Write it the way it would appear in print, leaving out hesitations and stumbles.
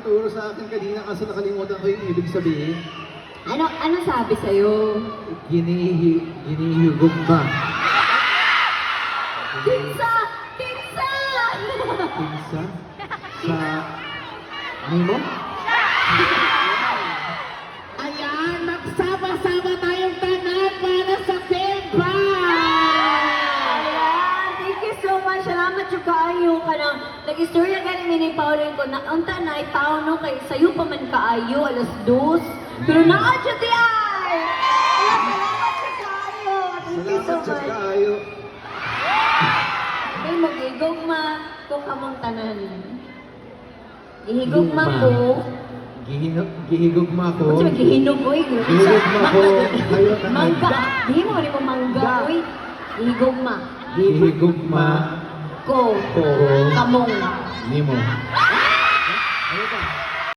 nagtuturo sa akin kanina kasi nakalimutan ko yung ibig sabihin. Ano sabi sa'yo? Ginihigog ba? Pinsa! Pinsa! Pinsa? Sa... Nemo? Ayan, magsama-sama tayong tanan para sa Simba! Ayan, thank you so much. Salamat yung kaayo ka na. Nag-istorya ka ni Minay Pauline ko na ang tanay, tao no, kay sayo pa man kaayo, alas 2. Pero naadyo di ay! Salamat yung kaayo. Thank you so Salamat sa much. kaayo. Ay, mag-igugma ko kamong tanan. Ihigugma ko. Gihigugma ko. Kung saan gihinog ko eh. Gihigugma ko. Kayo tanay. Mangga. Di mo rin mo mangga oy. Ihigugma. Gihigugma Ko. ko. Kamong. Nemo.